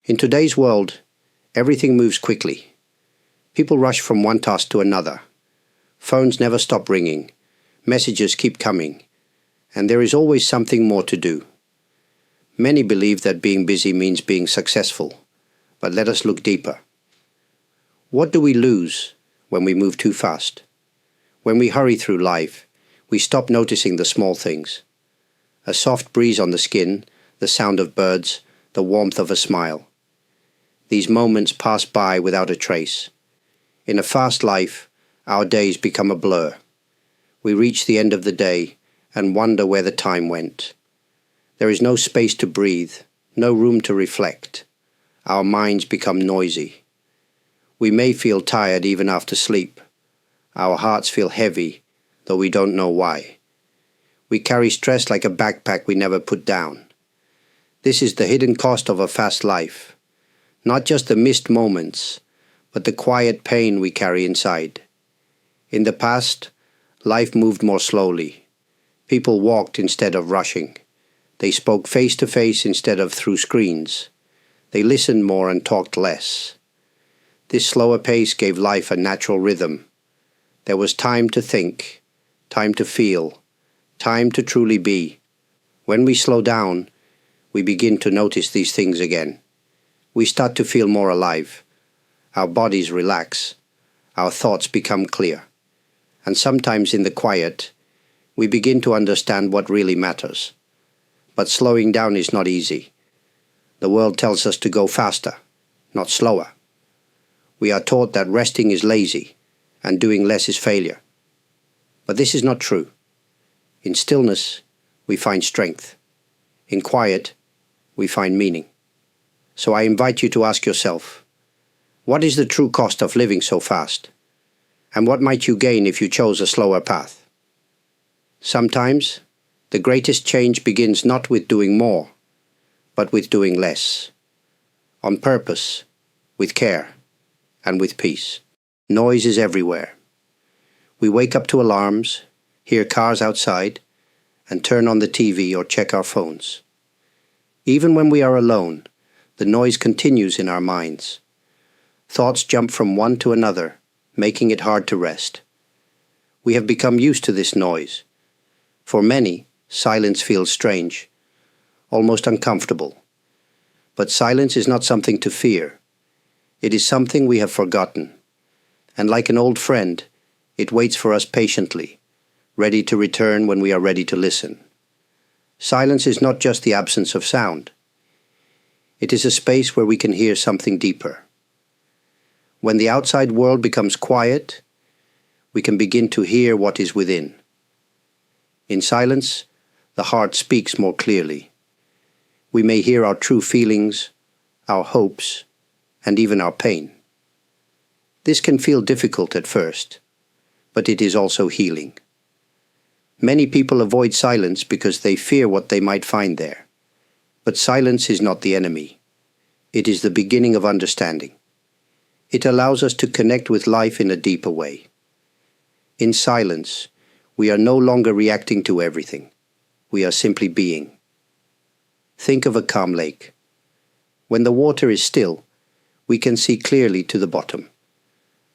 In today's world, everything moves quickly. People rush from one task to another. Phones never stop ringing. Messages keep coming. And there is always something more to do. Many believe that being busy means being successful. But let us look deeper. What do we lose when we move too fast? When we hurry through life, we stop noticing the small things. A soft breeze on the skin, the sound of birds, the warmth of a smile. These moments pass by without a trace. In a fast life, our days become a blur. We reach the end of the day and wonder where the time went. There is no space to breathe, no room to reflect. Our minds become noisy. We may feel tired even after sleep. Our hearts feel heavy, though we don't know why. We carry stress like a backpack we never put down. This is the hidden cost of a fast life. Not just the missed moments, but the quiet pain we carry inside. In the past, life moved more slowly. People walked instead of rushing. They spoke face to face instead of through screens. They listened more and talked less. This slower pace gave life a natural rhythm. There was time to think, time to feel, time to truly be. When we slow down, we begin to notice these things again. We start to feel more alive. Our bodies relax. Our thoughts become clear. And sometimes in the quiet, we begin to understand what really matters. But slowing down is not easy. The world tells us to go faster, not slower. We are taught that resting is lazy and doing less is failure. But this is not true. In stillness, we find strength. In quiet, we find meaning. So I invite you to ask yourself, what is the true cost of living so fast? And what might you gain if you chose a slower path? Sometimes, the greatest change begins not with doing more, but with doing less. On purpose, with care, and with peace. Noise is everywhere. We wake up to alarms, hear cars outside, and turn on the TV or check our phones. Even when we are alone, the noise continues in our minds. Thoughts jump from one to another, making it hard to rest. We have become used to this noise. For many, silence feels strange, almost uncomfortable. But silence is not something to fear. It is something we have forgotten. And like an old friend, it waits for us patiently, ready to return when we are ready to listen. Silence is not just the absence of sound. It is a space where we can hear something deeper. When the outside world becomes quiet, we can begin to hear what is within. In silence, the heart speaks more clearly. We may hear our true feelings, our hopes, and even our pain. This can feel difficult at first, but it is also healing. Many people avoid silence because they fear what they might find there. But silence is not the enemy. It is the beginning of understanding. It allows us to connect with life in a deeper way. In silence, we are no longer reacting to everything. We are simply being. Think of a calm lake. When the water is still, we can see clearly to the bottom.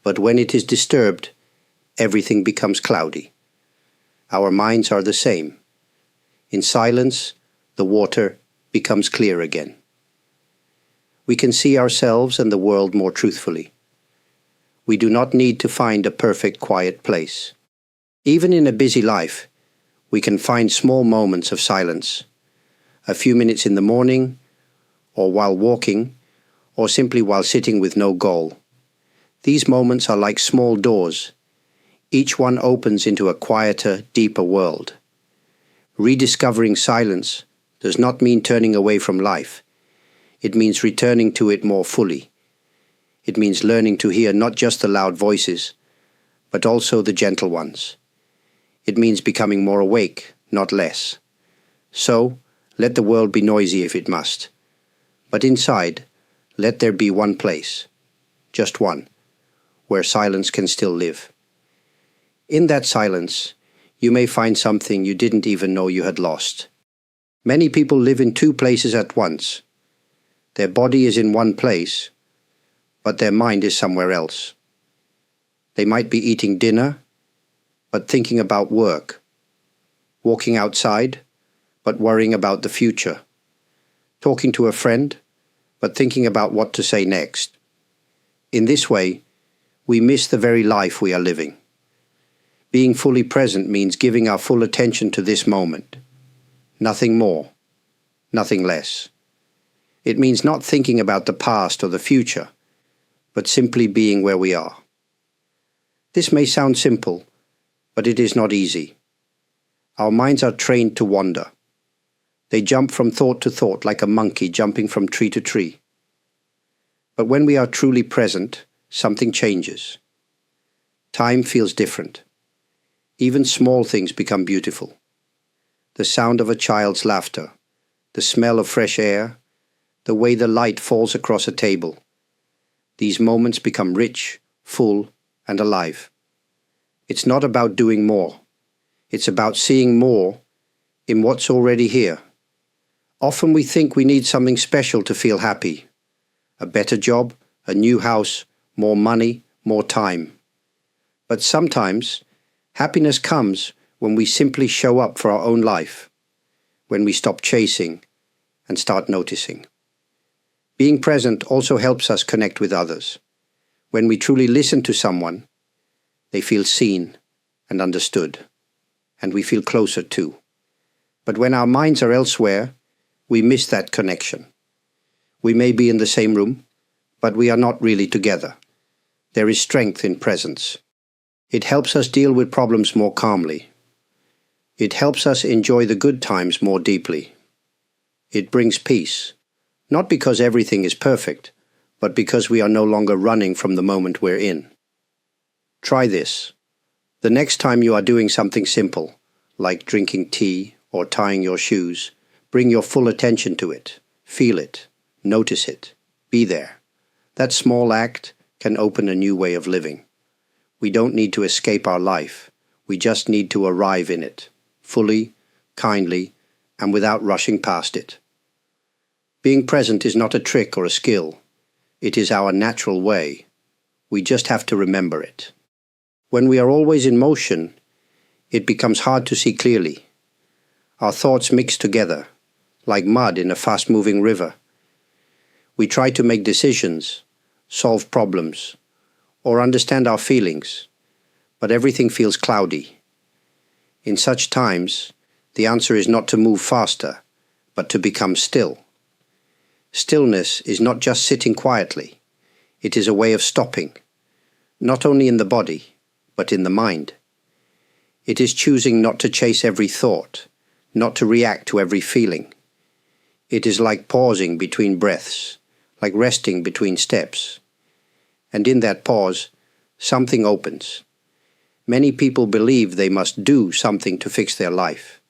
But when it is disturbed, everything becomes cloudy. Our minds are the same. In silence, the water becomes clear again. We can see ourselves and the world more truthfully. We do not need to find a perfect quiet place. Even in a busy life, we can find small moments of silence. A few minutes in the morning, or while walking, or simply while sitting with no goal. These moments are like small doors. Each one opens into a quieter, deeper world. Rediscovering silence does not mean turning away from life. It means returning to it more fully. It means learning to hear not just the loud voices, but also the gentle ones. It means becoming more awake, not less. So, let the world be noisy if it must. But inside, let there be one place, just one, where silence can still live. In that silence, you may find something you didn't even know you had lost. Many people live in two places at once. Their body is in one place, but their mind is somewhere else. They might be eating dinner, but thinking about work, walking outside, but worrying about the future, talking to a friend, but thinking about what to say next. In this way, we miss the very life we are living. Being fully present means giving our full attention to this moment. Nothing more, nothing less. It means not thinking about the past or the future, but simply being where we are. This may sound simple, but it is not easy. Our minds are trained to wander. They jump from thought to thought like a monkey jumping from tree to tree. But when we are truly present, something changes. Time feels different. Even small things become beautiful. The sound of a child's laughter, the smell of fresh air, the way the light falls across a table. These moments become rich, full, and alive. It's not about doing more. It's about seeing more in what's already here. Often we think we need something special to feel happy. A better job, a new house, more money, more time. But sometimes, happiness comes when we simply show up for our own life, when we stop chasing and start noticing. Being present also helps us connect with others. When we truly listen to someone, they feel seen and understood, and we feel closer too. But when our minds are elsewhere, we miss that connection. We may be in the same room, but we are not really together. There is strength in presence. It helps us deal with problems more calmly. It helps us enjoy the good times more deeply. It brings peace, not because everything is perfect, but because we are no longer running from the moment we're in. Try this. The next time you are doing something simple, like drinking tea or tying your shoes, bring your full attention to it. Feel it. Notice it. Be there. That small act can open a new way of living. We don't need to escape our life. We just need to arrive in it, fully, kindly, and without rushing past it. Being present is not a trick or a skill. It is our natural way. We just have to remember it. When we are always in motion, it becomes hard to see clearly. Our thoughts mix together, like mud in a fast-moving river. We try to make decisions, solve problems, or understand our feelings, but everything feels cloudy. In such times, the answer is not to move faster, but to become still. Stillness is not just sitting quietly. It is a way of stopping, not only in the body, but in the mind. It is choosing not to chase every thought, not to react to every feeling. It is like pausing between breaths, like resting between steps. And in that pause, something opens. Many people believe they must do something to fix their life.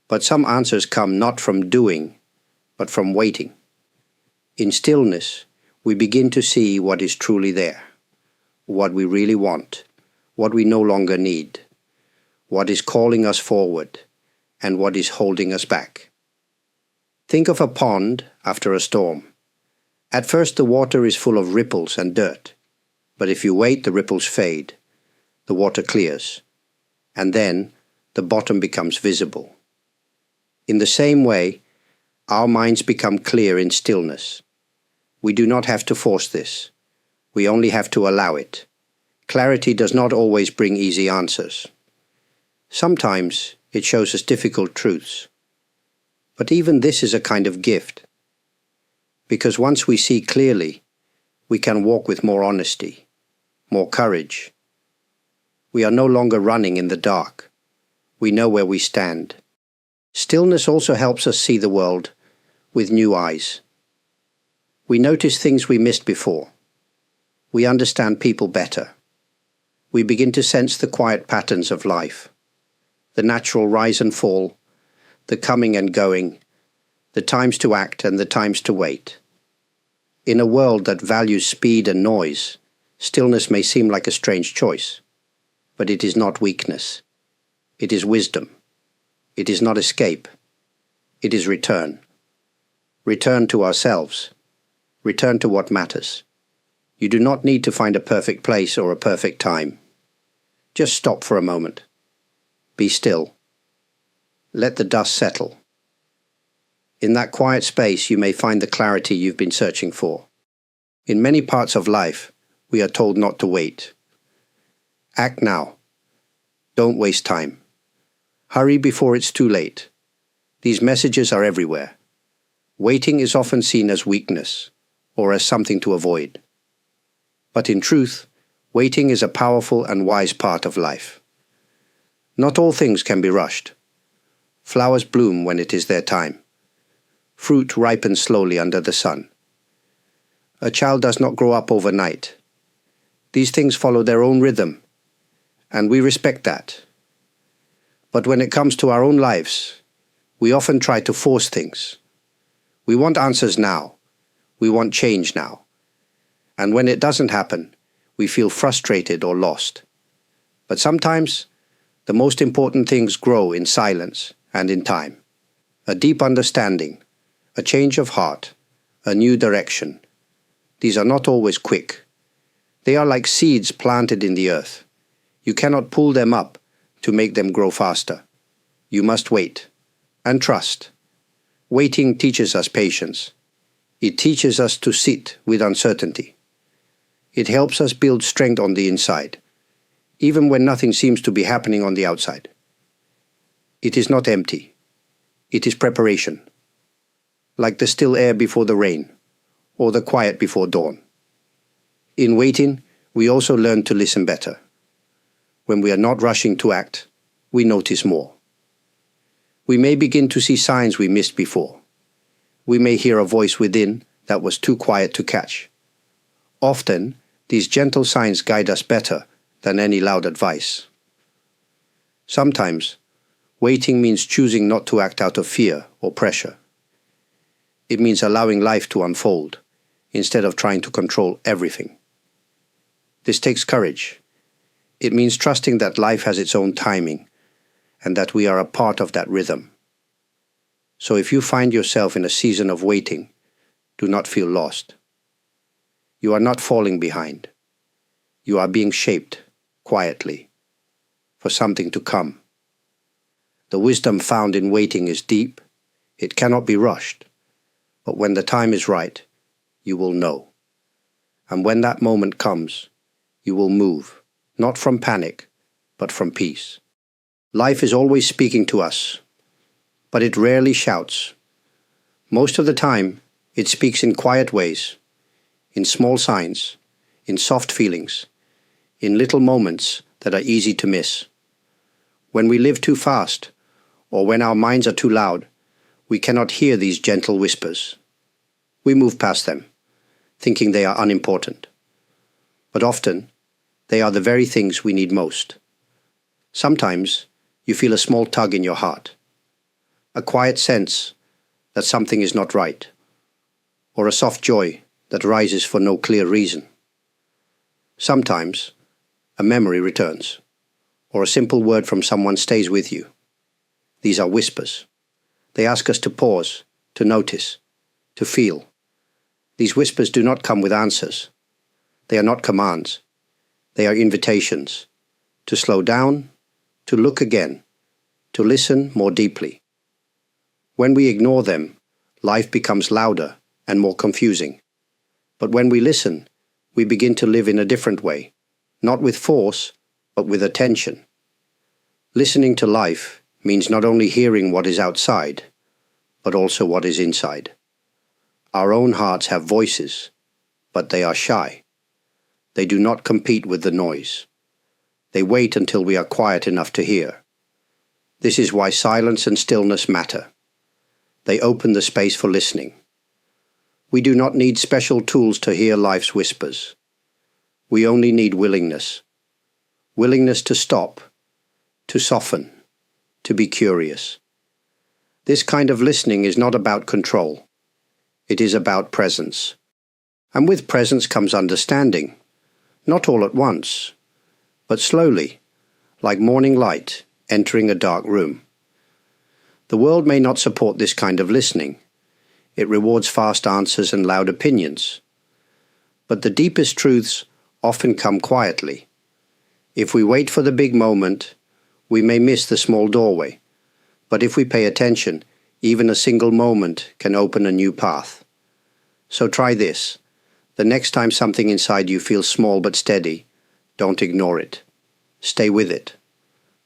But some answers come not from doing, but from waiting. In stillness, we begin to see what is truly there, what we really want, what we no longer need, what is calling us forward, and what is holding us back. Think of a pond after a storm. At first the water is full of ripples and dirt, but if you wait, the ripples fade, the water clears, and then the bottom becomes visible. In the same way, our minds become clear in stillness. We do not have to force this. We only have to allow it. Clarity does not always bring easy answers. Sometimes it shows us difficult truths. But even this is a kind of gift. Because once we see clearly, we can walk with more honesty, more courage. We are no longer running in the dark. We know where we stand. Stillness also helps us see the world with new eyes. We notice things we missed before. We understand people better. We begin to sense the quiet patterns of life, the natural rise and fall, the coming and going, the times to act and the times to wait. In a world that values speed and noise, stillness may seem like a strange choice, but it is not weakness. It is wisdom. It is not escape. It is return. Return to ourselves, Return to what matters. You do not need to find a perfect place or a perfect time. Just stop for a moment. Be still. Let the dust settle. In that quiet space, you may find the clarity you've been searching for. In many parts of life, we are told not to wait. Act now. Don't waste time. Hurry before it's too late. These messages are everywhere. Waiting is often seen as weakness, or as something to avoid. But in truth, waiting is a powerful and wise part of life. Not all things can be rushed. Flowers bloom when it is their time. Fruit ripens slowly under the sun. A child does not grow up overnight. These things follow their own rhythm, and we respect that. But when it comes to our own lives, we often try to force things. We want answers now. We want change now. And when it doesn't happen, we feel frustrated or lost. But sometimes, the most important things grow in silence and in time. A deep understanding, a change of heart, a new direction. These are not always quick. They are like seeds planted in the earth. You cannot pull them up to make them grow faster. You must wait and trust. Waiting teaches us patience. It teaches us to sit with uncertainty. It helps us build strength on the inside, even when nothing seems to be happening on the outside. It is not empty. It is preparation, like the still air before the rain, or the quiet before dawn. In waiting, we also learn to listen better. When we are not rushing to act, we notice more. We may begin to see signs we missed before. We may hear a voice within that was too quiet to catch. Often, these gentle signs guide us better than any loud advice. Sometimes, waiting means choosing not to act out of fear or pressure. It means allowing life to unfold, instead of trying to control everything. This takes courage. It means trusting that life has its own timing, and that we are a part of that rhythm. So if you find yourself in a season of waiting, do not feel lost. You are not falling behind. You are being shaped, quietly, for something to come. The wisdom found in waiting is deep. It cannot be rushed. But when the time is right, you will know. And when that moment comes, you will move, not from panic, but from peace. Life is always speaking to us, but it rarely shouts. Most of the time, it speaks in quiet ways, in small signs, in soft feelings, in little moments that are easy to miss. When we live too fast, or when our minds are too loud, we cannot hear these gentle whispers. We move past them, thinking they are unimportant. But often, they are the very things we need most. Sometimes, you feel a small tug in your heart, a quiet sense that something is not right, or a soft joy that rises for no clear reason. Sometimes, a memory returns, or a simple word from someone stays with you. These are whispers. They ask us to pause, to notice, to feel. These whispers do not come with answers. They are not commands. They are invitations to slow down, to look again, to listen more deeply. When we ignore them, life becomes louder and more confusing. But when we listen, we begin to live in a different way, not with force, but with attention. Listening to life means not only hearing what is outside, but also what is inside. Our own hearts have voices, but they are shy. They do not compete with the noise. They wait until we are quiet enough to hear. This is why silence and stillness matter. They open the space for listening. We do not need special tools to hear life's whispers. We only need willingness. Willingness to stop, to soften, to be curious. This kind of listening is not about control. It is about presence. And with presence comes understanding. Not all at once, but slowly, like morning light entering a dark room. The world may not support this kind of listening. It rewards fast answers and loud opinions. But the deepest truths often come quietly. If we wait for the big moment, we may miss the small doorway. But if we pay attention, even a single moment can open a new path. So try this. The next time something inside you feels small but steady, don't ignore it. Stay with it.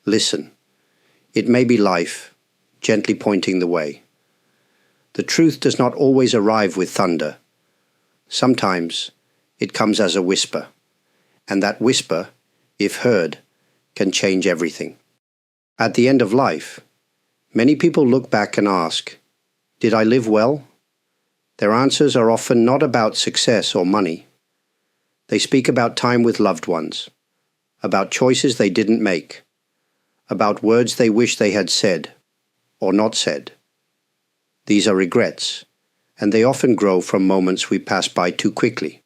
Listen. It may be life, gently pointing the way. The truth does not always arrive with thunder. Sometimes it comes as a whisper, and that whisper, if heard, can change everything. At the end of life, many people look back and ask, "Did I live well?" Their answers are often not about success or money. They speak about time with loved ones, about choices they didn't make, about words they wish they had said or not said. These are regrets, and they often grow from moments we pass by too quickly.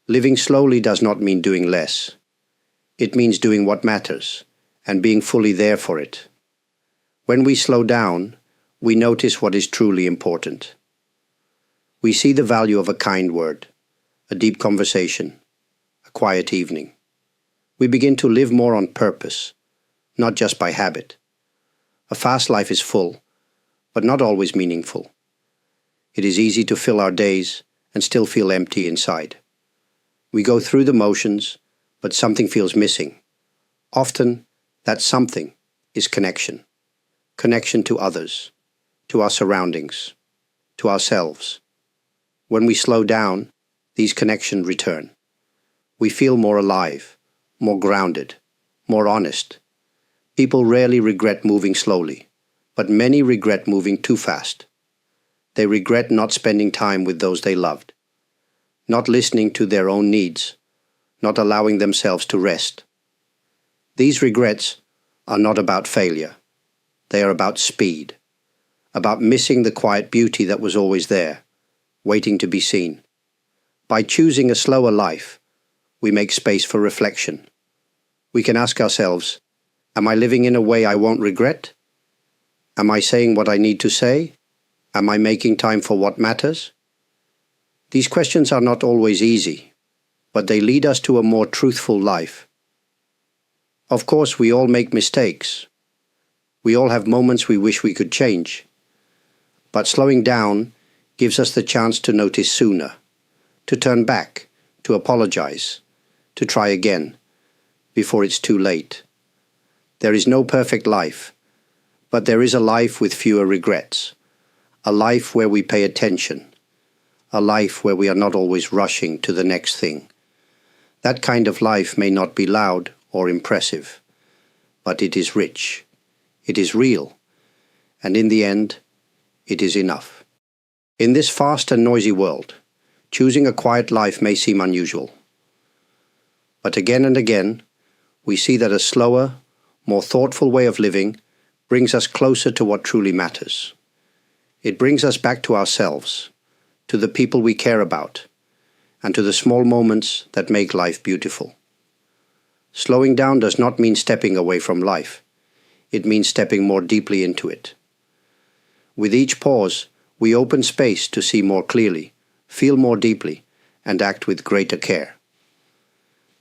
Living slowly does not mean doing less. It means doing what matters and being fully there for it. When we slow down, we notice what is truly important. We see the value of a kind word, a deep conversation, a quiet evening. We begin to live more on purpose, not just by habit. A fast life is full, but not always meaningful. It is easy to fill our days and still feel empty inside. We go through the motions, but something feels missing. Often, that something is connection. Connection to others, to our surroundings, to ourselves. When we slow down, these connections return. We feel more alive, more grounded, more honest. People rarely regret moving slowly, but many regret moving too fast. They regret not spending time with those they loved, not listening to their own needs, not allowing themselves to rest. These regrets are not about failure. They are about speed, about missing the quiet beauty that was always there, waiting to be seen. By choosing a slower life, we make space for reflection. We can ask ourselves, am I living in a way I won't regret? Am I saying what I need to say? Am I making time for what matters? These questions are not always easy, but they lead us to a more truthful life. Of course, we all make mistakes. We all have moments we wish we could change. But slowing down gives us the chance to notice sooner, to turn back, to apologize, to try again, before it's too late. There is no perfect life, but there is a life with fewer regrets, a life where we pay attention, a life where we are not always rushing to the next thing. That kind of life may not be loud or impressive, but it is rich, it is real, and in the end, it is enough. In this fast and noisy world, choosing a quiet life may seem unusual. But again and again, we see that a slower, more thoughtful way of living brings us closer to what truly matters. It brings us back to ourselves, to the people we care about, and to the small moments that make life beautiful. Slowing down does not mean stepping away from life. It means stepping more deeply into it. With each pause, we open space to see more clearly, feel more deeply, and act with greater care.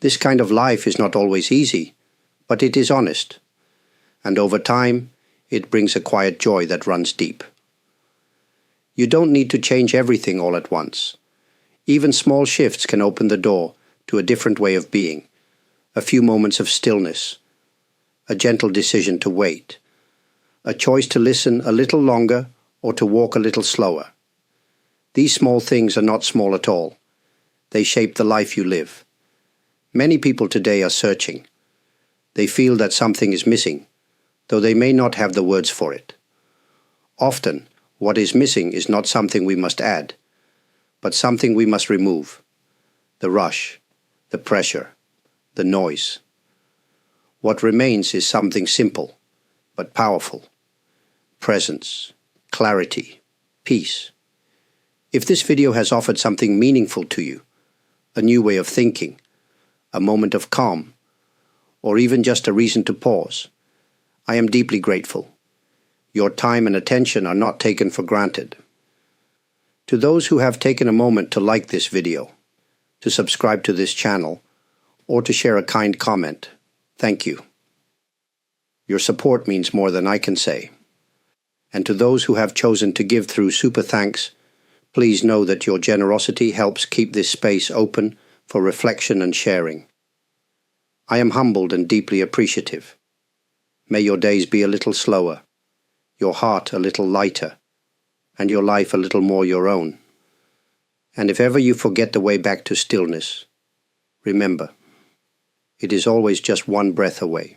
This kind of life is not always easy, but it is honest, and over time, it brings a quiet joy that runs deep. You don't need to change everything all at once. Even small shifts can open the door to a different way of being, a few moments of stillness, a gentle decision to wait, a choice to listen a little longer or to walk a little slower. These small things are not small at all. They shape the life you live. Many people today are searching. They feel that something is missing, though they may not have the words for it. Often, what is missing is not something we must add, but something we must remove. The rush, the pressure, the noise. What remains is something simple, but powerful. Presence, clarity, peace. If this video has offered something meaningful to you, a new way of thinking, a moment of calm, or even just a reason to pause, I am deeply grateful. Your time and attention are not taken for granted. To those who have taken a moment to like this video, to subscribe to this channel, or to share a kind comment, thank you. Your support means more than I can say. And to those who have chosen to give through super thanks, please know that your generosity helps keep this space open for reflection and sharing. I am humbled and deeply appreciative. May your days be a little slower, your heart a little lighter, and your life a little more your own. And if ever you forget the way back to stillness, remember, it is always just one breath away.